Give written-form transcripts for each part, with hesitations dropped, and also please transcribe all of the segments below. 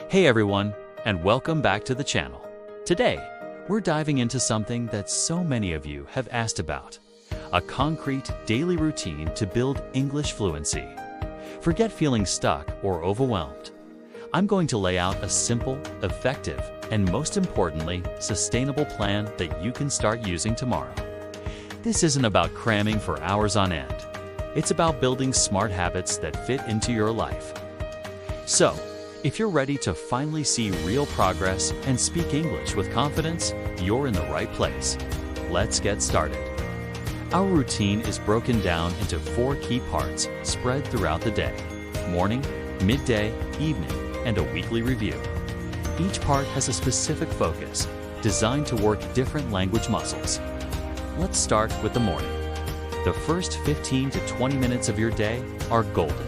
Hey everyone, and welcome back to the channel. Today, we're diving into something that so many of you have asked about, a concrete daily routine to build English fluency. Forget feeling stuck or overwhelmed. I'm going to lay out a simple, effective, and most importantly, sustainable plan that you can start using tomorrow. This isn't about cramming for hours on end. It's about building smart habits that fit into your life. So, if you're ready to finally see real progress and speak English with confidence, you're in the right place. Let's get started. Our routine is broken down into 4 key parts spread throughout the day: morning, midday, evening, and a weekly review. Each part has a specific focus, designed to work different language muscles. Let's start with the morning. The first 15 to 20 minutes of your day are golden.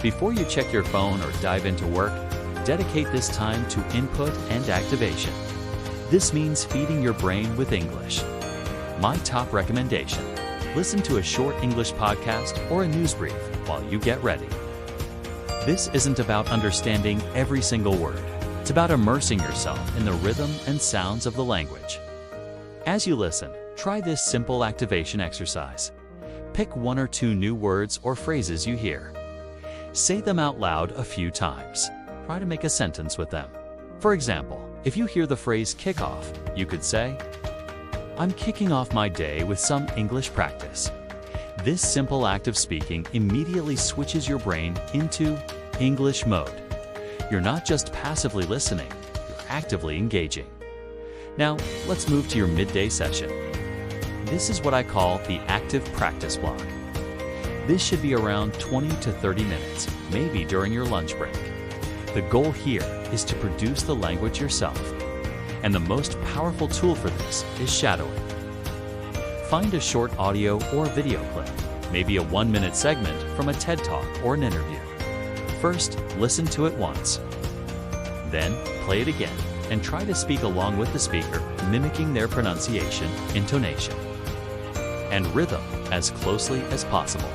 Before you check your phone or dive into work, dedicate this time to input and activation. This means feeding your brain with English. My top recommendation: listen to a short English podcast or a news brief while you get ready. This isn't about understanding every single word. It's about immersing yourself in the rhythm and sounds of the language. As you listen, try this simple activation exercise. Pick 1 or 2 new words or phrases you hear. Say them out loud a few times. Try to make a sentence with them. For example, if you hear the phrase kickoff, you could say, "I'm kicking off my day with some English practice." This simple act of speaking immediately switches your brain into English mode. You're not just passively listening, you're actively engaging. Now, let's move to your midday session. This is what I call the active practice block. This should be around 20 to 30 minutes, maybe during your lunch break. The goal here is to produce the language yourself, and the most powerful tool for this is shadowing. Find a short audio or video clip, maybe a 1-minute segment from a TED Talk or an interview. First, listen to it once. Then, play it again, and try to speak along with the speaker, mimicking their pronunciation, intonation, and rhythm as closely as possible.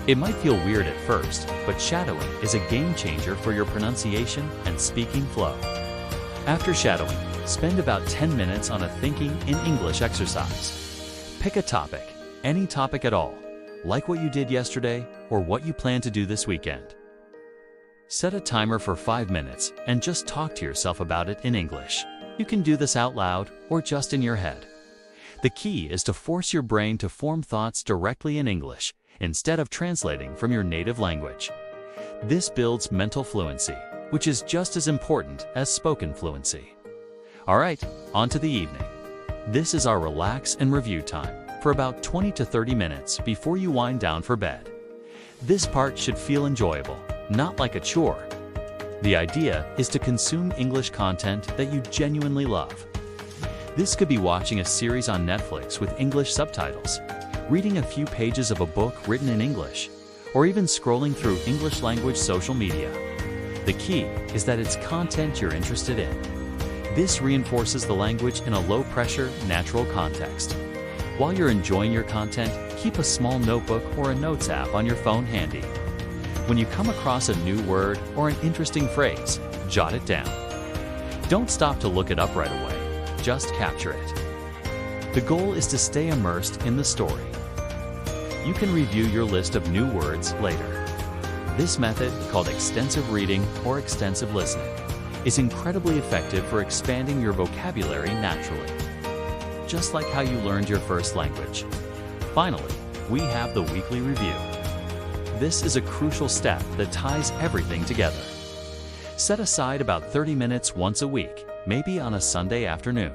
It might feel weird at first, but shadowing is a game changer for your pronunciation and speaking flow. After shadowing, spend about 10 minutes on a thinking in English exercise. Pick a topic, any topic at all, like what you did yesterday or what you plan to do this weekend. Set a timer for 5 minutes and just talk to yourself about it in English. You can do this out loud or just in your head. The key is to force your brain to form thoughts directly in English, instead of translating from your native language. This builds mental fluency, which is just as important as spoken fluency. All right, on to the evening. This is our relax and review time for about 20 to 30 minutes before you wind down for bed. This part should feel enjoyable, not like a chore. The idea is to consume English content that you genuinely love. This could be watching a series on Netflix with English subtitles, reading a few pages of a book written in English, or even scrolling through English language social media. The key is that it's content you're interested in. This reinforces the language in a low-pressure, natural context. While you're enjoying your content, keep a small notebook or a notes app on your phone handy. When you come across a new word or an interesting phrase, jot it down. Don't stop to look it up right away, just capture it. The goal is to stay immersed in the story. You can review your list of new words later. This method, called extensive reading or extensive listening, is incredibly effective for expanding your vocabulary naturally, just like how you learned your first language. Finally, we have the weekly review. This is a crucial step that ties everything together. Set aside about 30 minutes once a week, maybe on a Sunday afternoon.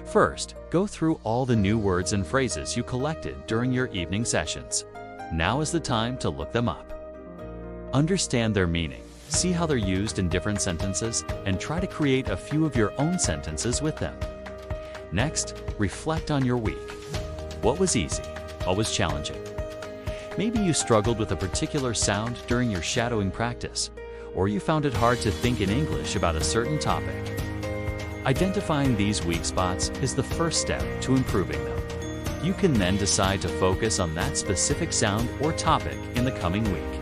First, go through all the new words and phrases you collected during your evening sessions. Now is the time to look them up. Understand their meaning, see how they're used in different sentences, and try to create a few of your own sentences with them. Next, reflect on your week. What was easy? What was challenging? Maybe you struggled with a particular sound during your shadowing practice, or you found it hard to think in English about a certain topic. Identifying these weak spots is the first step to improving them. You can then decide to focus on that specific sound or topic in the coming week.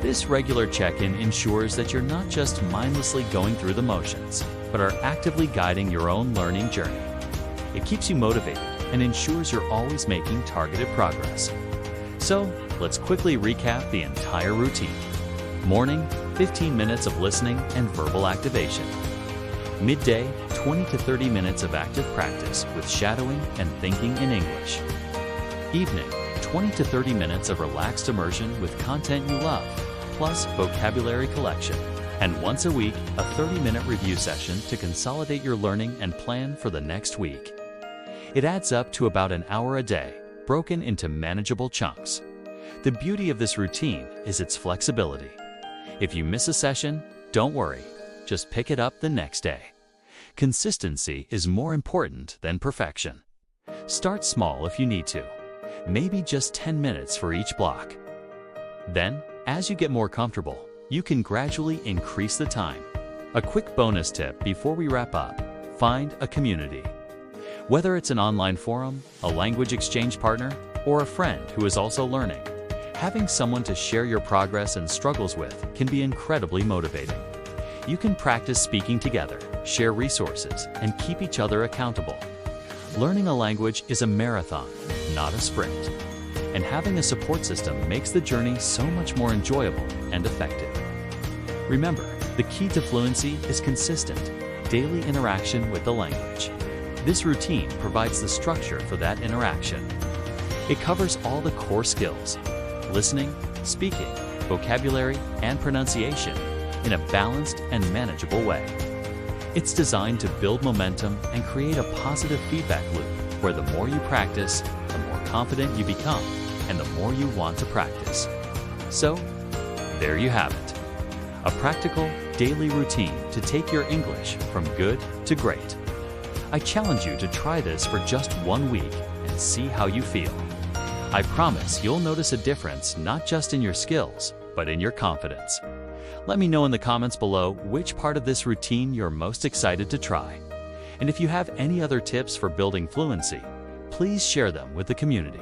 This regular check-in ensures that you're not just mindlessly going through the motions, but are actively guiding your own learning journey. It keeps you motivated and ensures you're always making targeted progress. So, let's quickly recap the entire routine. Morning, 15 minutes of listening and verbal activation. Midday, 20 to 30 minutes of active practice with shadowing and thinking in English. Evening, 20 to 30 minutes of relaxed immersion with content you love, plus vocabulary collection. And once a week, a 30-minute review session to consolidate your learning and plan for the next week. It adds up to about an hour a day, broken into manageable chunks. The beauty of this routine is its flexibility. If you miss a session, don't worry, just pick it up the next day. Consistency is more important than perfection. Start small if you need to, maybe just 10 minutes for each block. Then, as you get more comfortable, you can gradually increase the time. A quick bonus tip before we wrap up: find a community. Whether it's an online forum, a language exchange partner, or a friend who is also learning, having someone to share your progress and struggles with can be incredibly motivating. You can practice speaking together, share resources, and keep each other accountable. Learning a language is a marathon, not a sprint. And having a support system makes the journey so much more enjoyable and effective. Remember, the key to fluency is consistent, daily interaction with the language. This routine provides the structure for that interaction. It covers all the core skills: listening, speaking, vocabulary, and pronunciation in a balanced and manageable way. It's designed to build momentum and create a positive feedback loop where the more you practice, the more confident you become and the more you want to practice. So, there you have it. A practical, daily routine to take your English from good to great. I challenge you to try this for just 1 week and see how you feel. I promise you'll notice a difference not just in your skills, but in your confidence. Let me know in the comments below which part of this routine you're most excited to try. And if you have any other tips for building fluency, please share them with the community.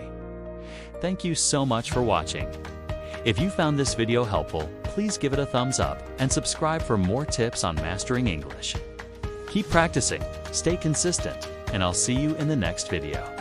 Thank you so much for watching. If you found this video helpful, please give it a thumbs up and subscribe for more tips on mastering English. Keep practicing, stay consistent, and I'll see you in the next video.